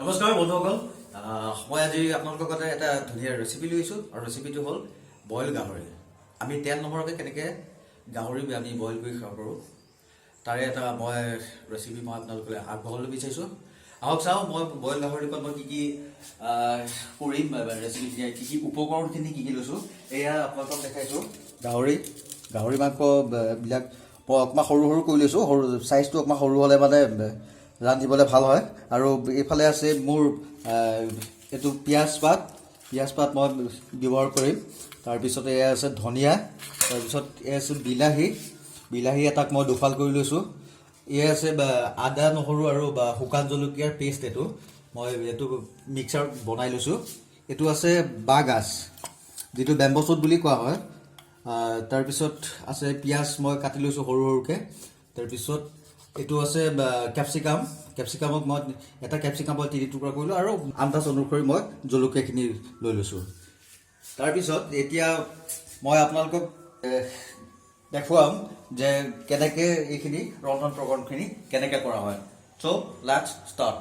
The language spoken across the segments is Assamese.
নমস্কাৰ বন্ধুসকল, মই আজি আপোনালোকৰ কথা এটা ধুনীয়া ৰেচিপি লৈছোঁ আৰু ৰেচিপিটো হ'ল বইল গাহৰি। আমি তেল নমৰাকৈ কেনেকৈ গাহৰি আমি বইল কৰি খাব পাৰোঁ তাৰে এটা মই ৰেচিপি আপোনালোকলৈ আগবঢ়াবলৈ বিচাৰিছোঁ। আহক চাওঁ মই বইল গাহৰিৰ ওপৰত মই কি কি কৰিম, ৰেচিপিখিনি কি কি উপকৰণখিনি কি কি লৈছোঁ এয়া আপোনালোকক দেখাইছোঁ। গাহৰি মাংসবিলাক মই অকণমান সৰু সৰু কৰি লৈছোঁ। চাইজটো অকণমান সৰু হ'লে মানে ৰান্ধিবলৈ ভাল হয়। আৰু এইফালে আছে মোৰ এইটো পিঁয়াজ পাত মই ব্যৱহাৰ কৰিম। তাৰপিছতে এয়া আছে ধনিয়া, তাৰপিছত এয়া আছে বিলাহী এটাক মই দুফাল কৰি লৈছোঁ। এয়া আছে আদা নহৰু আৰু শুকান জলকীয়াৰ পেষ্ট, মই এইটো মিক্সাৰত বনাই লৈছোঁ। এইটো আছে বাঁহগাজ, যিটো বেম্ব' শ্বুট বুলি কোৱা হয়। তাৰপিছত আছে পিঁয়াজ মই কাটি লৈছোঁ সৰু সৰুকৈ। তাৰপিছত এইটো আছে কেপচিকামক মই এটা কেপচিকাম মই 3 টুকুৰা কৰিলোঁ আৰু আন্দাজ অনুসৰি মই জলকীয়াখিনি লৈ লৈছোঁ। তাৰপিছত এতিয়া মই আপোনালোকক দেখুৱাম যে কেনেকৈ এইখিনি ৰন্ধন প্ৰকৰণখিনি কেনেকৈ কৰা হয়। চ' লেটছ ষ্টাৰ্ট।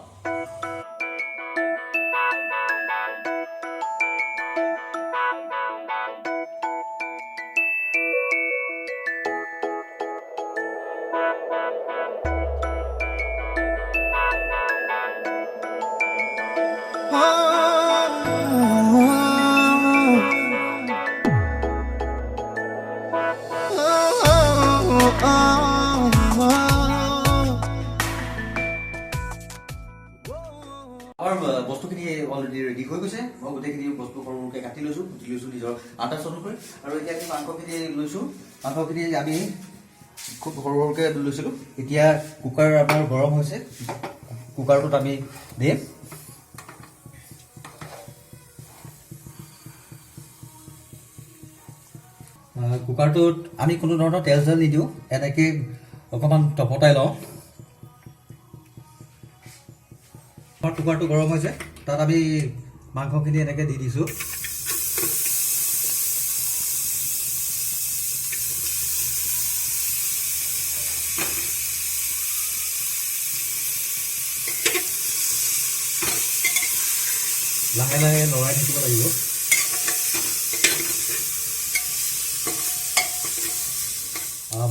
আমাৰ বস্তুখিনি অলৰেডি ৰেডি হৈ গৈছে। মই গোটেইখিনি বস্তু সৰু সৰুকৈ কাটি লৈছোঁ নিজৰ আন্দাজ অনুসৰি। আৰু এতিয়া আমি মাংসখিনি লৈছোঁ। মাংসখিনি আমি খুব সৰু সৰুকৈ লৈছিলোঁ। এতিয়া কুকাৰ আমাৰ গৰম হৈছে, কুকাৰটোত আমি দিম। কুকাৰটোত আমি কোনো ধৰণৰ তেল চেল নিদিওঁ, এনেকৈ অকণমান তপতাই লওঁ। কুকাৰটো গৰম হৈছে, তাত আমি মাংসখিনি এনেকৈ দি দিছোঁ। লাহে লাহে লৰাই থাকিব লাগিব।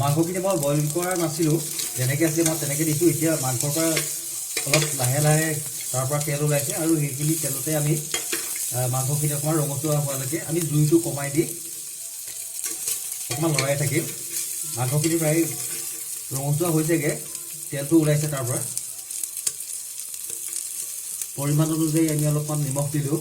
মাংসখিনি মই বইল কৰা নাছিলোঁ, যেনেকৈ আছিলে মই তেনেকৈ দিছোঁ। এতিয়া মাংসৰ পৰা অলপ লাহে লাহে তাৰ পৰা তেল ওলাইছে আৰু সেইখিনি তেলতে আমি মাংসখিনি অকণমান ৰঙচুৱা হোৱালৈকে আমি জুইটো কমাই দি অকণমান লৰাই থাকিম। মাংসখিনি প্ৰায় ৰঙচুৱা হৈছেগৈ, তেলটো ওলাইছে তাৰ পৰা। পৰিমাণ অনুযায়ী আমি অলপমান নিমখ দিলোঁ।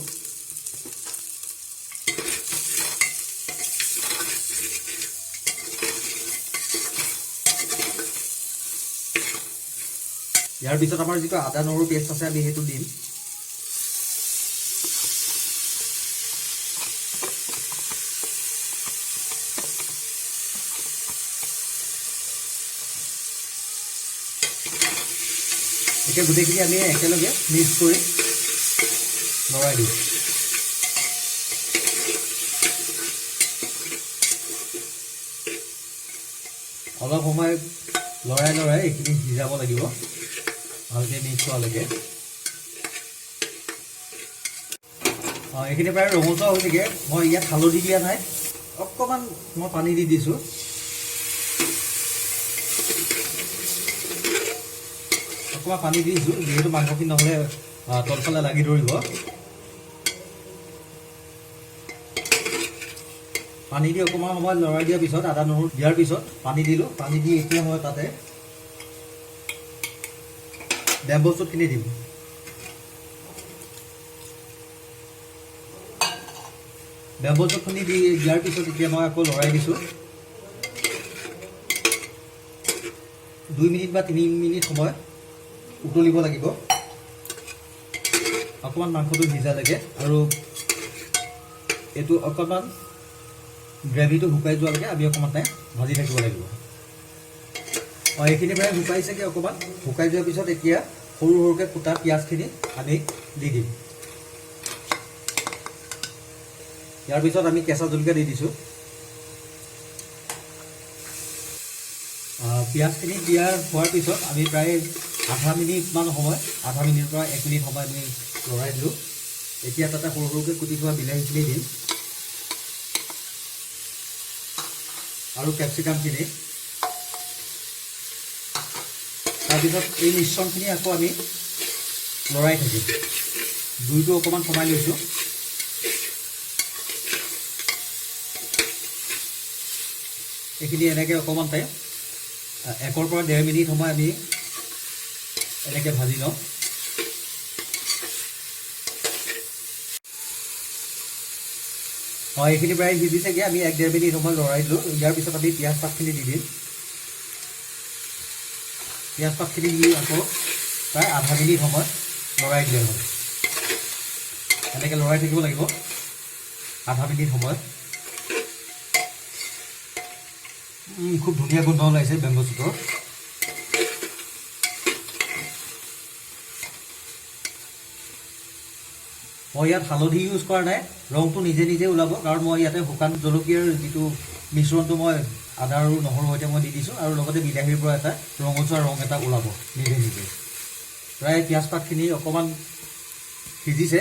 ইয়াৰ পিছত আমাৰ যিটো আদা নহৰু পেষ্ট আছে আমি সেইটো দিম। এতিয়া গোটেইখিনি আমি একেলগে মিক্স কৰি লৰাই দিম। অলপ সময় লৰাই এইখিনি সিজাব লাগিব ভালকৈ মিক্স হোৱালৈকে। এইখিনি প্ৰায় ৰঙচুৱা হৈছেগৈ। মই ইয়াত হালধি দিয়া নাই, অকণমান মই পানী দি দিছোঁ। অকণমান পানী দি দিছোঁ, যিহেতু মাংসখিনি নহ'লে তলফালে লাগি ধৰিব। পানী দি অকণমান সময় লৰাই দিয়াৰ পিছত আদা নহৰু দিয়াৰ পিছত পানী দিলোঁ। পানী দি এতিয়া মই তাতে বেম্ব' শ্বুটখিনি দিম। বেম্ব' শ্বুটখিনি দিয়াৰ পিছত এতিয়া মই আকৌ লৰাই দিছোঁ। 2 মিনিট বা 3 মিনিট সময় উতলিব লাগিব, অকণমান মাংসটো সিজালৈকে। আৰু এইটো অকণমান গ্ৰেভিটো শুকাই যোৱালৈকে আমি অকণমান টাইম ভাজি থাকিব লাগিব। এইখিনি প্ৰায় শুকাইছেগৈ। অকণমান শুকাই যোৱাৰ পিছত এতিয়া সৰু সৰুকৈ কুটা পিঁয়াজখিনি আমি দি দিম। ইয়াৰ পিছত আমি কেঁচা জলকীয়া দি দিছোঁ। পিঁয়াজখিনি হোৱাৰ পিছত আমি প্ৰায় আধা মিনিটমান সময়, আধা মিনিটৰ পৰা 1 মিনিট সময় আমি লৰাই দিলোঁ। এতিয়া তাতে সৰু সৰুকৈ কুটি থোৱা বিলাহীখিনি দিম আৰু কেপচিকামখিনি। তাৰপিছত এই মিশ্ৰণখিনি আকৌ আমি লৰাই থাকিম। জুইটো অকণমান কমাই লৈছোঁ। এইখিনি এনেকৈ অকণমান টাইম 1 পৰা 1.5 মিনিট সময় আমি এনেকৈ ভাজি লওঁ। এইখিনি প্ৰায় সিজিছেগৈ। আমি 1-1.5 মিনিট সময় লৰাই দিলোঁ। ইয়াৰ পিছত আমি পিঁয়াজ পাতখিনি দি দিম। পিঁয়াজ পাতখিনি দি আকৌ প্ৰায় আধা মিনিট সময় লৰাই দিলে হ'ল। এনেকৈ লৰাই থাকিব লাগিব আধা মিনিট সময়। খুব ধুনীয়া গোন্ধ ওলাইছে বেম্বো শ্বুটৰ। মই ইয়াত হালধি ইউজ কৰা নাই, ৰংটো নিজে নিজে ওলাব, কাৰণ মই ইয়াতে শুকান জলকীয়াৰ যিটো মিশ্ৰণটো মই আদা আৰু নহৰুৰ সৈতে মই দি দিছোঁ, আৰু লগতে বিলাহীৰ পৰা এটা ৰঙচুৱা ৰং এটা ওলাব নিজে নিজে। প্ৰায় পিঁয়াজ পাতখিনি অকণমান সিজিছে।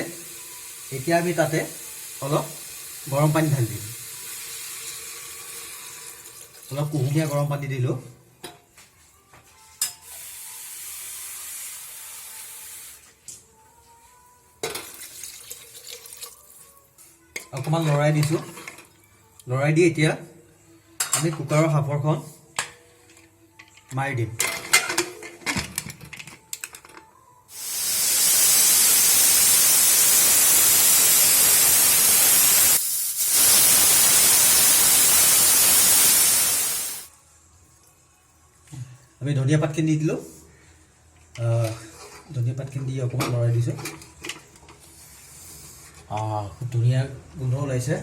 এতিয়া আমি তাতে অলপ গৰম পানী ঢালি দিম। অলপ কুহুমীয়া গৰম পানী দিলোঁ। অকণমান লৰাই দিছোঁ। লৰাই দি এতিয়া আমি কুকাৰৰ সাঁফৰখন মাৰি দিম। আমি ধনিয়া পাতখিনি দি দিলোঁ। ধনিয়া পাতখিনি দি অকণমান লৰাই দিছোঁ। খুব ধুনীয়া গোন্ধ ওলাইছে।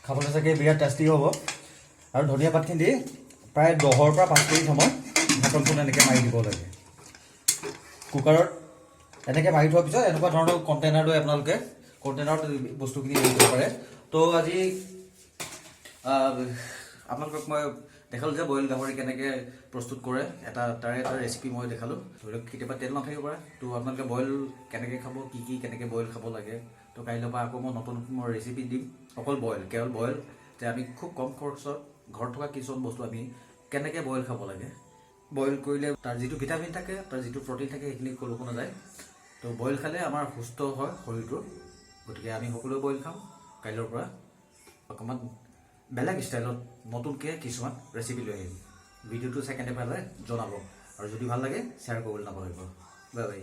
খাবলৈ চাগে বিৰাট টেষ্টি হ'ব। আৰু ধনিয়া পাতখিনি দি প্ৰায় 10 পৰা 5 মিনিট সময় ঢাকনখন এনেকৈ মাৰি দিব লাগে। কুকাৰত এনেকৈ মাৰি থোৱাৰ পিছত এনেকুৱা ধৰণৰ কণ্টেইনাৰ লৈ আপোনালোকে কণ্টেইনাৰত বস্তুখিনি হেৰি কৰিব পাৰে। তো আজি আপোনালোকক মই দেখালোঁ যে বইল গাহৰি কেনেকৈ প্ৰস্তুত কৰে। তাৰে এটা ৰেচিপি মই দেখালোঁ। ধৰি লওক কেতিয়াবা তেল নাথাকিব পাৰে, তো আপোনালোকে বইল কেনেকৈ খাব, কি কেনেকৈ বইল খাব লাগে। তো কাইলৈৰ পৰা আকৌ মই নতুন মই ৰেচিপি দিম। অকল বইল, কেৱল বইল, যে আমি খুব কম খৰচত ঘৰত থকা কিছুমান বস্তু আমি কেনেকৈ বইল খাব লাগে। বইল কৰিলে তাৰ যিটো ভিটামিন থাকে, তাৰ যিটো প্ৰটিন থাকে, সেইখিনি ক'লৈকো নাযায়। তো বইল খালে আমাৰ সুস্থ হয় শৰীৰটো। গতিকে আমি সকলোৱে বইল খাম। কাইলৈৰ পৰা অকণমান বেলেগ ষ্টাইলত নতুনকৈ কিছুমান ৰেচিপি লৈ আহিম। ভিডিঅ'টো চাই কেনে পালে জনাব, আৰু যদি ভাল লাগে শ্বেয়াৰ কৰিবলৈ নাপাহৰিব। Bye bye.